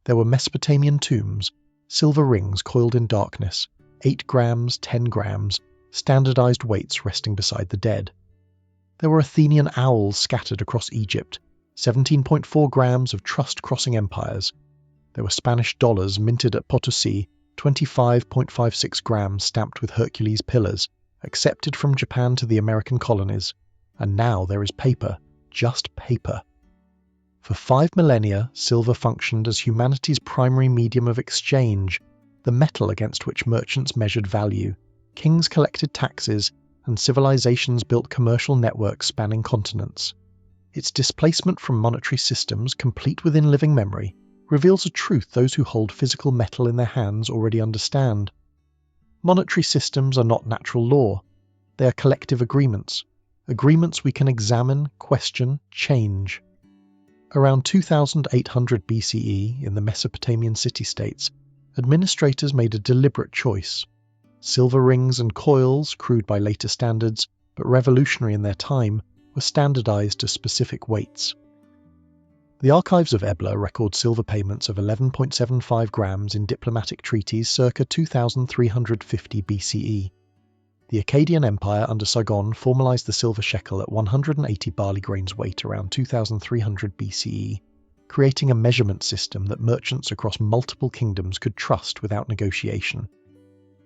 There were Mesopotamian tombs, silver rings coiled in darkness, 8 grams, 10 grams, standardized weights resting beside the dead. There were Athenian owls scattered across Egypt, 17.4 grams of trust-crossing empires. There were Spanish dollars minted at Potosi, 25.56 grams stamped with Hercules pillars, accepted from Japan to the American colonies. And now there is paper, just paper. For 5 millennia, silver functioned as humanity's primary medium of exchange, the metal against which merchants measured value, kings collected taxes, and civilizations built commercial networks spanning continents. Its displacement from monetary systems, complete within living memory, reveals a truth those who hold physical metal in their hands already understand. Monetary systems are not natural law. They are collective agreements we can examine, question, change. Around 2800 BCE, in the Mesopotamian city-states, administrators made a deliberate choice. Silver rings and coils, crude by later standards, but revolutionary in their time, were standardized to specific weights. The archives of Ebla record silver payments of 11.75 grams in diplomatic treaties circa 2350 BCE. The Akkadian Empire under Sargon formalized the silver shekel at 180 barley grains weight around 2300 BCE, creating a measurement system that merchants across multiple kingdoms could trust without negotiation.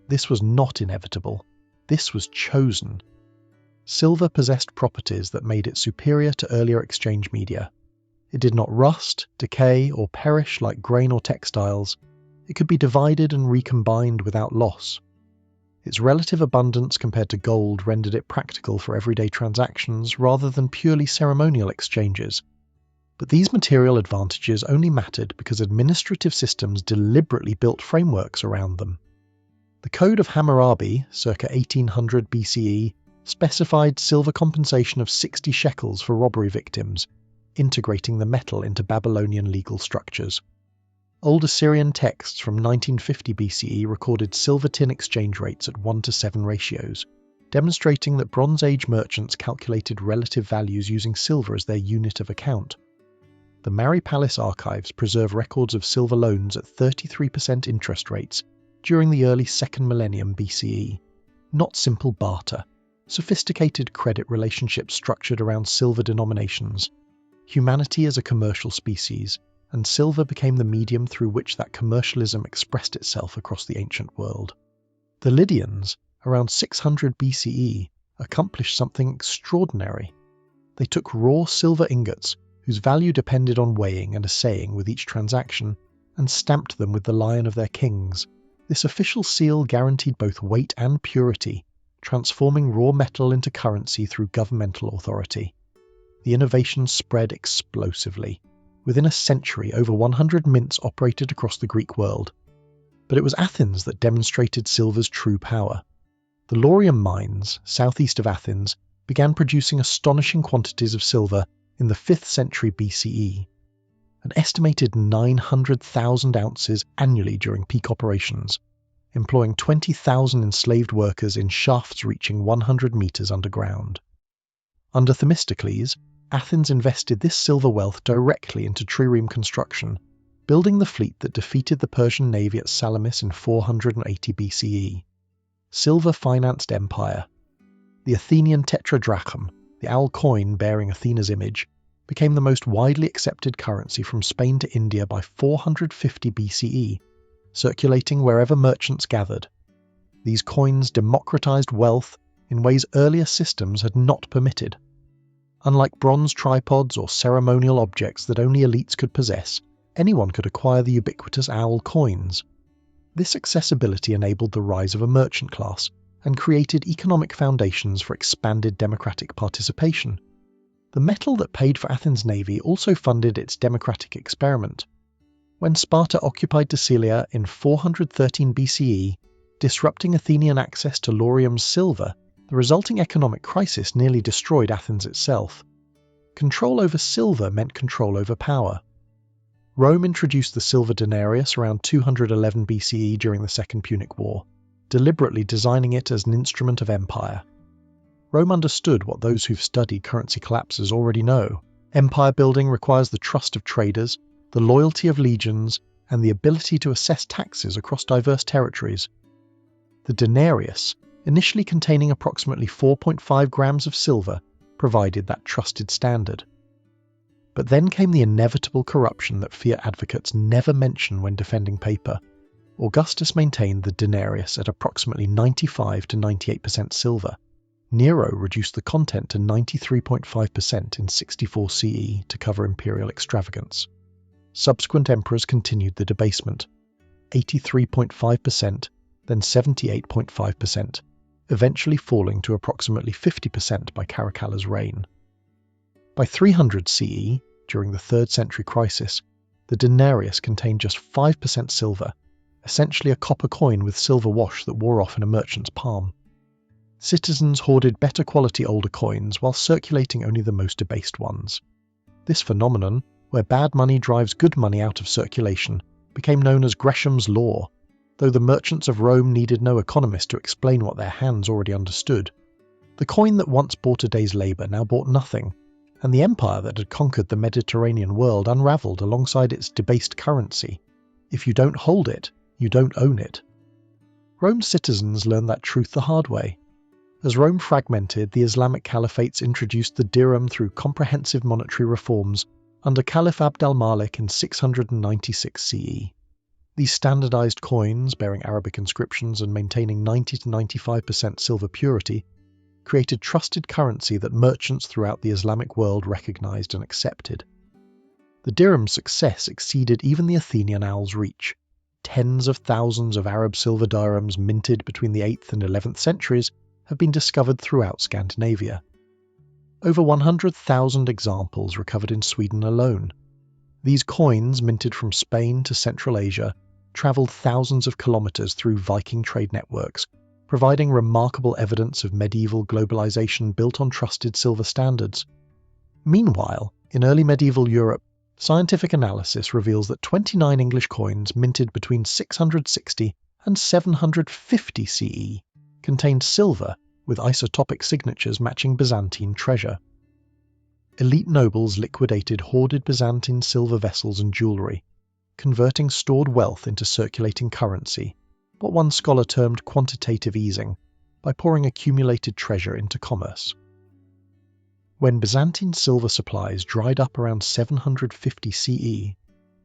This was not inevitable. This was chosen. Silver possessed properties that made it superior to earlier exchange media. It did not rust, decay, or perish like grain or textiles. It could be divided and recombined without loss. Its relative abundance compared to gold rendered it practical for everyday transactions rather than purely ceremonial exchanges. But these material advantages only mattered because administrative systems deliberately built frameworks around them. The Code of Hammurabi, circa 1800 BCE, specified silver compensation of 60 shekels for robbery victims, integrating the metal into Babylonian legal structures. Old Assyrian texts from 1950 BCE recorded silver-tin exchange rates at 1:7 ratios, demonstrating that Bronze Age merchants calculated relative values using silver as their unit of account. The Mari Palace archives preserve records of silver loans at 33% interest rates during the early 2nd millennium BCE. Not simple barter, sophisticated credit relationships structured around silver denominations. Humanity as a commercial species, and silver became the medium through which that commercialism expressed itself across the ancient world. The Lydians, around 600 BCE, accomplished something extraordinary. They took raw silver ingots, whose value depended on weighing and assaying with each transaction, and stamped them with the lion of their kings. This official seal guaranteed both weight and purity, transforming raw metal into currency through governmental authority. The innovation spread explosively. Within a century, over 100 mints operated across the Greek world. But it was Athens that demonstrated silver's true power. The Laurium mines, southeast of Athens, began producing astonishing quantities of silver in the 5th century BCE. An estimated 900,000 ounces annually during peak operations, employing 20,000 enslaved workers in shafts reaching 100 meters underground. Under Themistocles, Athens invested this silver wealth directly into trireme construction, building the fleet that defeated the Persian navy at Salamis in 480 BCE. Silver-financed empire. The Athenian tetradrachm, the owl coin bearing Athena's image, became the most widely accepted currency from Spain to India by 450 BCE, circulating wherever merchants gathered. These coins democratized wealth in ways earlier systems had not permitted. Unlike bronze tripods or ceremonial objects that only elites could possess, anyone could acquire the ubiquitous owl coins. This accessibility enabled the rise of a merchant class and created economic foundations for expanded democratic participation. The metal that paid for Athens' navy also funded its democratic experiment. When Sparta occupied Decilia in 413 BCE, disrupting Athenian access to Laurium's silver, the resulting economic crisis nearly destroyed Athens itself. Control over silver meant control over power. Rome introduced the silver denarius around 211 BCE during the Second Punic War, deliberately designing it as an instrument of empire. Rome understood what those who've studied currency collapses already know. Empire building requires the trust of traders, the loyalty of legions, and the ability to assess taxes across diverse territories. The denarius, initially containing approximately 4.5 grams of silver, provided that trusted standard. But then came the inevitable corruption that fiat advocates never mention when defending paper. Augustus maintained the denarius at approximately 95 to 98% silver. Nero reduced the content to 93.5% in 64 CE to cover imperial extravagance. Subsequent emperors continued the debasement, 83.5%, then 78.5%, eventually falling to approximately 50% by Caracalla's reign. By 300 CE, during the 3rd century crisis, the denarius contained just 5% silver, essentially a copper coin with silver wash that wore off in a merchant's palm. Citizens hoarded better quality older coins while circulating only the most debased ones. This phenomenon, where bad money drives good money out of circulation, became known as Gresham's Law, though the merchants of Rome needed no economist to explain what their hands already understood. The coin that once bought a day's labour now bought nothing, and the empire that had conquered the Mediterranean world unravelled alongside its debased currency. If you don't hold it, you don't own it. Rome's citizens learned that truth the hard way. As Rome fragmented, the Islamic caliphates introduced the dirham through comprehensive monetary reforms under Caliph Abd al-Malik in 696 CE. These standardized coins, bearing Arabic inscriptions and maintaining 90 to 95% silver purity, created trusted currency that merchants throughout the Islamic world recognized and accepted. The dirham's success exceeded even the Athenian owl's reach. Tens of thousands of Arab silver dirhams minted between the 8th and 11th centuries have been discovered throughout Scandinavia. Over 100,000 examples recovered in Sweden alone. These coins, minted from Spain to Central Asia, travelled thousands of kilometres through Viking trade networks, providing remarkable evidence of medieval globalization built on trusted silver standards. Meanwhile, in early medieval Europe, scientific analysis reveals that 29 English coins minted between 660 and 750 CE contained silver with isotopic signatures matching Byzantine treasure. Elite nobles liquidated hoarded Byzantine silver vessels and jewellery, converting stored wealth into circulating currency, what one scholar termed quantitative easing, by pouring accumulated treasure into commerce. When Byzantine silver supplies dried up around 750 CE,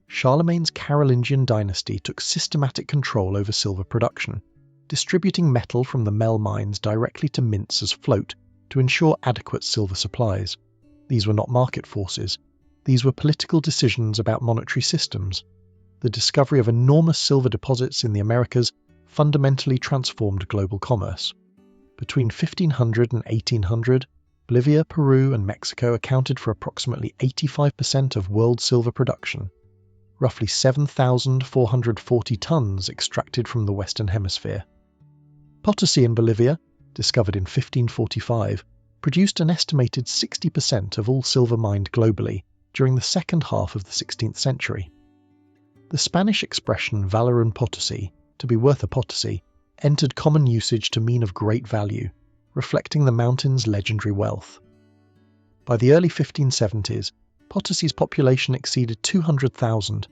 Charlemagne's Carolingian dynasty took systematic control over silver production, distributing metal from the Mel mines directly to mints as float to ensure adequate silver supplies. These were not market forces. These were political decisions about monetary systems. The discovery of enormous silver deposits in the Americas fundamentally transformed global commerce. Between 1500 and 1800, Bolivia, Peru, and Mexico accounted for approximately 85% of world silver production, roughly 7,440 tons extracted from the Western Hemisphere. Potosi in Bolivia, discovered in 1545, produced an estimated 60% of all silver mined globally during the second half of the 16th century. The Spanish expression valor en Potosi, to be worth a Potosi, entered common usage to mean of great value, reflecting the mountain's legendary wealth. By the early 1570s, Potosi's population exceeded 200,000,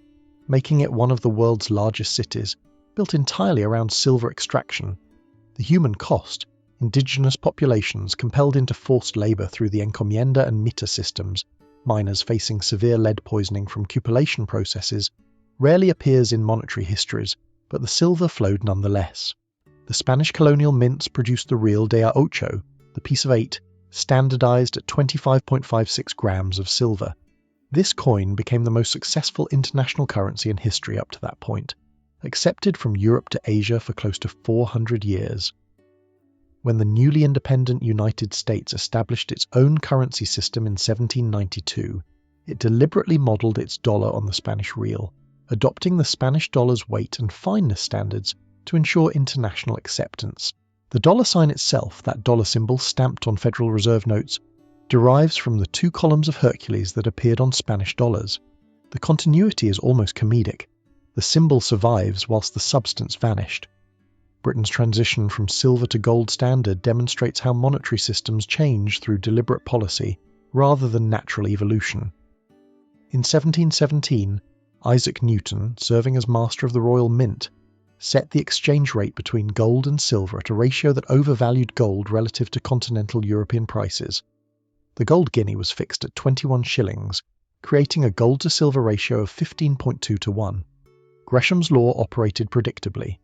making it one of the world's largest cities, built entirely around silver extraction. The human cost, indigenous populations compelled into forced labour through the encomienda and mita systems, miners facing severe lead poisoning from cupellation processes, rarely appears in monetary histories, but the silver flowed nonetheless. The Spanish colonial mints produced the real de a ocho, the piece of 8, standardized at 25.56 grams of silver. This coin became the most successful international currency in history up to that point, accepted from Europe to Asia for close to 400 years. When the newly independent United States established its own currency system in 1792, it deliberately modelled its dollar on the Spanish real, adopting the Spanish dollar's weight and fineness standards to ensure international acceptance. The dollar sign itself, that dollar symbol stamped on Federal Reserve notes, derives from the 2 columns of Hercules that appeared on Spanish dollars. The continuity is almost comedic. The symbol survives whilst the substance vanished. Britain's transition from silver to gold standard demonstrates how monetary systems change through deliberate policy rather than natural evolution. In 1717, Isaac Newton, serving as master of the Royal Mint, set the exchange rate between gold and silver at a ratio that overvalued gold relative to continental European prices. The gold guinea was fixed at 21 shillings, creating a gold-to-silver ratio of 15.2 to 1. Gresham's law operated predictably.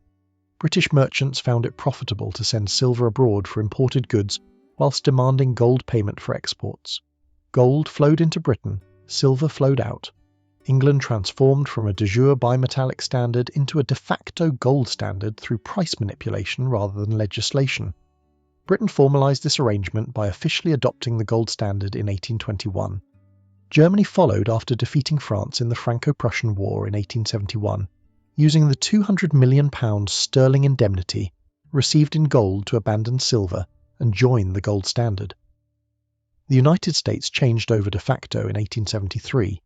British merchants found it profitable to send silver abroad for imported goods whilst demanding gold payment for exports. Gold flowed into Britain, silver flowed out. England transformed from a de jure bimetallic standard into a de facto gold standard through price manipulation rather than legislation. Britain formalised this arrangement by officially adopting the gold standard in 1821. Germany followed after defeating France in the Franco-Prussian War in 1871, using the £200 million sterling indemnity received in gold to abandon silver and join the gold standard. The United States changed over de facto in 1873.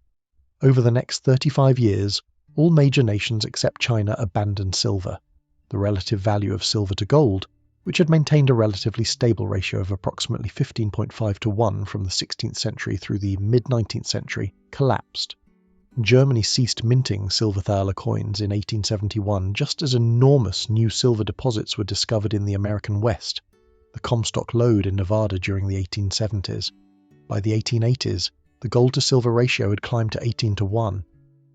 Over the next 35 years, all major nations except China abandoned silver. The relative value of silver to gold, which had maintained a relatively stable ratio of approximately 15.5 to 1 from the 16th century through the mid-19th century, collapsed. Germany ceased minting silver thaler coins in 1871 just as enormous new silver deposits were discovered in the American West, the Comstock Lode in Nevada during the 1870s. By the 1880s, the gold-to-silver ratio had climbed to 18 to 1.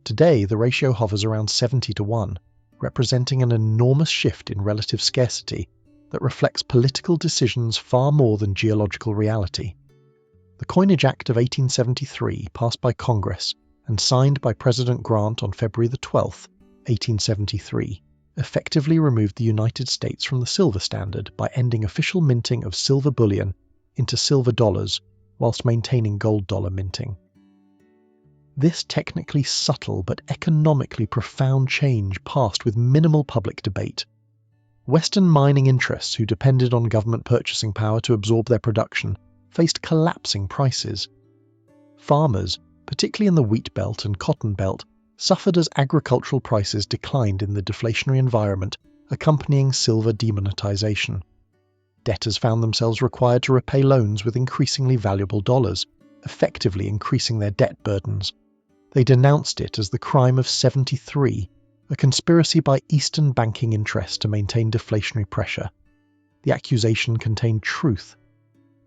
Today, the ratio hovers around 70 to 1, representing an enormous shift in relative scarcity that reflects political decisions far more than geological reality. The Coinage Act of 1873, passed by Congress and signed by President Grant on February 12, 1873, effectively removed the United States from the silver standard by ending official minting of silver bullion into silver dollars whilst maintaining gold dollar minting. This technically subtle but economically profound change passed with minimal public debate. Western mining interests who depended on government purchasing power to absorb their production faced collapsing prices. Farmers, particularly in the wheat belt and cotton belt, suffered as agricultural prices declined in the deflationary environment accompanying silver demonetization. Debtors found themselves required to repay loans with increasingly valuable dollars, effectively increasing their debt burdens. They denounced it as the crime of 73, a conspiracy by Eastern banking interests to maintain deflationary pressure. The accusation contained truth.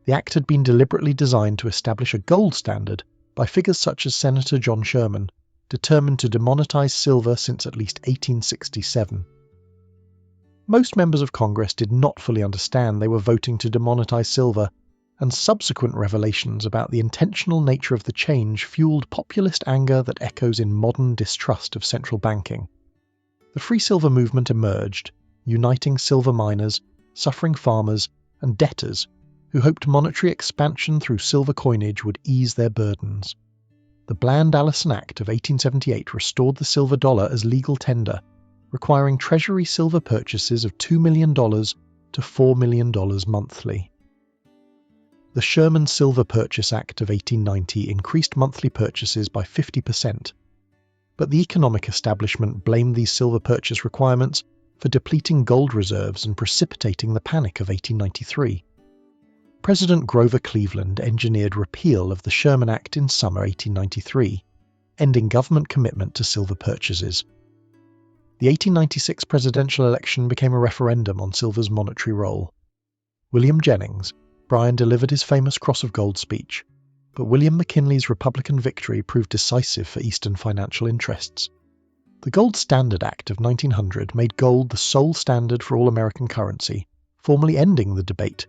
The act had been deliberately designed to establish a gold standard by figures such as Senator John Sherman, determined to demonetize silver since at least 1867. Most members of Congress did not fully understand they were voting to demonetize silver, and subsequent revelations about the intentional nature of the change fueled populist anger that echoes in modern distrust of central banking. The free silver movement emerged, uniting silver miners, suffering farmers, and debtors who hoped monetary expansion through silver coinage would ease their burdens. The Bland-Allison Act of 1878 restored the silver dollar as legal tender, requiring Treasury silver purchases of $2 million to $4 million monthly. The Sherman Silver Purchase Act of 1890 increased monthly purchases by 50%, but the economic establishment blamed these silver purchase requirements for depleting gold reserves and precipitating the Panic of 1893. President Grover Cleveland engineered repeal of the Sherman Act in summer 1893, ending government commitment to silver purchases. The 1896 presidential election became a referendum on silver's monetary role. William Jennings, Bryan delivered his famous Cross of Gold speech, but William McKinley's Republican victory proved decisive for Eastern financial interests. The Gold Standard Act of 1900 made gold the sole standard for all American currency, formally ending the debate.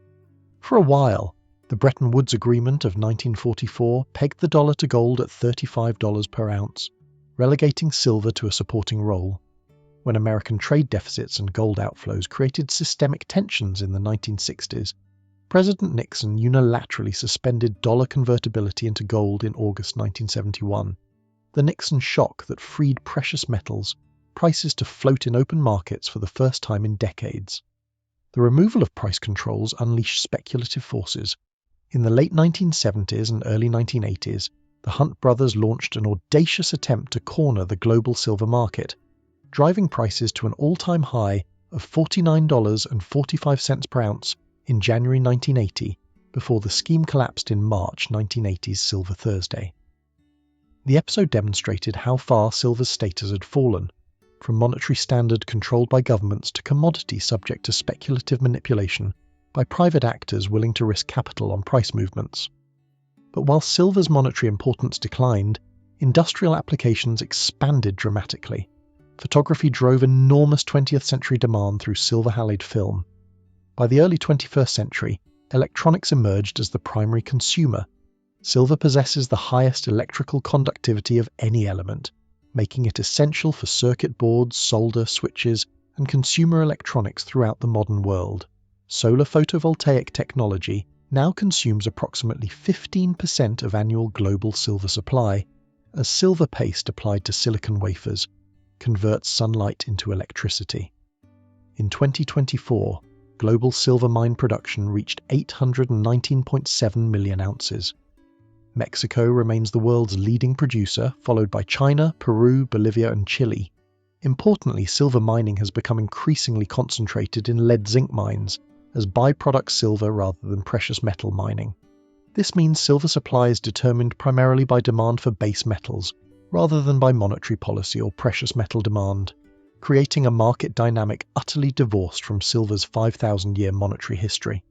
For a while, the Bretton Woods Agreement of 1944 pegged the dollar to gold at $35 per ounce, relegating silver to a supporting role. When American trade deficits and gold outflows created systemic tensions in the 1960s, President Nixon unilaterally suspended dollar convertibility into gold in August 1971. The Nixon shock that freed precious metals, prices to float in open markets for the first time in decades. The removal of price controls unleashed speculative forces. In the late 1970s and early 1980s, the Hunt brothers launched an audacious attempt to corner the global silver market, driving prices to an all-time high of $49.45 per ounce in January 1980, before the scheme collapsed in March 1980's Silver Thursday. The episode demonstrated how far silver's status had fallen, from monetary standard controlled by governments to commodity subject to speculative manipulation by private actors willing to risk capital on price movements. But while silver's monetary importance declined, industrial applications expanded dramatically. Photography drove enormous 20th century demand through silver-halide film. By the early 21st century, electronics emerged as the primary consumer. Silver possesses the highest electrical conductivity of any element, making it essential for circuit boards, solder, switches, and consumer electronics throughout the modern world. Solar photovoltaic technology now consumes approximately 15% of annual global silver supply, as silver paste applied to silicon wafers converts sunlight into electricity. In 2024, global silver mine production reached 819.7 million ounces. Mexico remains the world's leading producer, followed by China, Peru, Bolivia, and Chile. Importantly, silver mining has become increasingly concentrated in lead-zinc mines as byproduct silver rather than precious metal mining. This means silver supply is determined primarily by demand for base metals, rather than by monetary policy or precious metal demand, creating a market dynamic utterly divorced from silver's 5,000-year monetary history.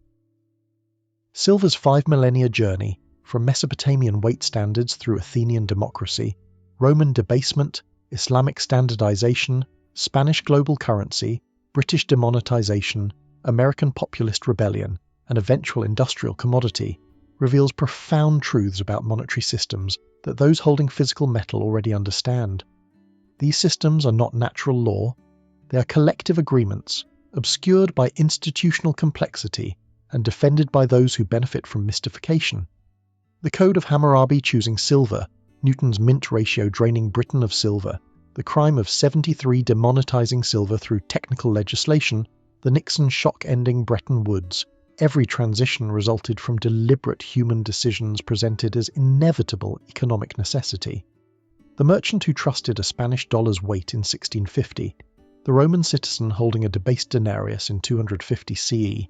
Silver's 5 millennia journey, from Mesopotamian weight standards through Athenian democracy, Roman debasement, Islamic standardization, Spanish global currency, British demonetization, American populist rebellion, and eventual industrial commodity, reveals profound truths about monetary systems that those holding physical metal already understand. These systems are not natural law, they are collective agreements, obscured by institutional complexity and defended by those who benefit from mystification. The Code of Hammurabi choosing silver, Newton's mint ratio draining Britain of silver, the crime of 73 demonetizing silver through technical legislation, the Nixon shock ending Bretton Woods, every transition resulted from deliberate human decisions presented as inevitable economic necessity. The merchant who trusted a Spanish dollar's weight in 1650, the Roman citizen holding a debased denarius in 250 CE,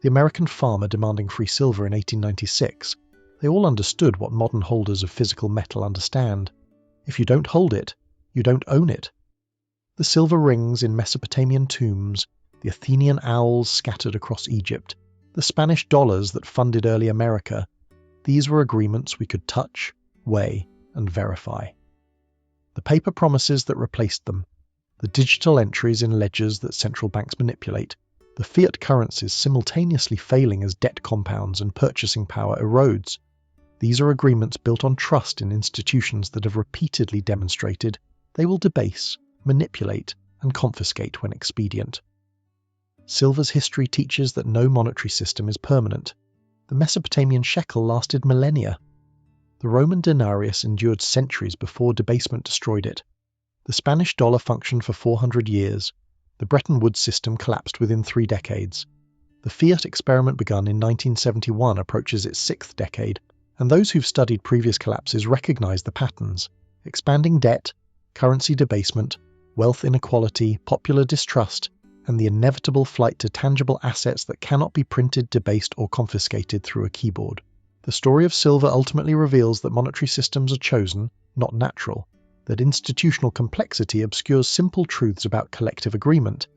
the American farmer demanding free silver in 1896, they all understood what modern holders of physical metal understand. If you don't hold it, you don't own it. The silver rings in Mesopotamian tombs, the Athenian owls scattered across Egypt, the Spanish dollars that funded early America, these were agreements we could touch, weigh, and verify. The paper promises that replaced them, the digital entries in ledgers that central banks manipulate, the fiat currencies simultaneously failing as debt compounds and purchasing power erodes. These are agreements built on trust in institutions that have repeatedly demonstrated they will debase, manipulate, and confiscate when expedient. Silver's history teaches that no monetary system is permanent. The Mesopotamian shekel lasted millennia. The Roman denarius endured centuries before debasement destroyed it. The Spanish dollar functioned for 400 years. The Bretton Woods system collapsed within 3 decades. The fiat experiment begun in 1971 approaches its 6th decade, and those who've studied previous collapses recognize the patterns: expanding debt, currency debasement, wealth inequality, popular distrust, and the inevitable flight to tangible assets that cannot be printed, debased, or confiscated through a keyboard. The story of silver ultimately reveals that monetary systems are chosen, not natural, that institutional complexity obscures simple truths about collective agreement,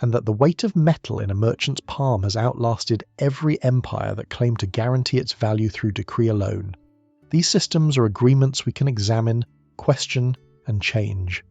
and that the weight of metal in a merchant's palm has outlasted every empire that claimed to guarantee its value through decree alone. These systems are agreements we can examine, question, and change.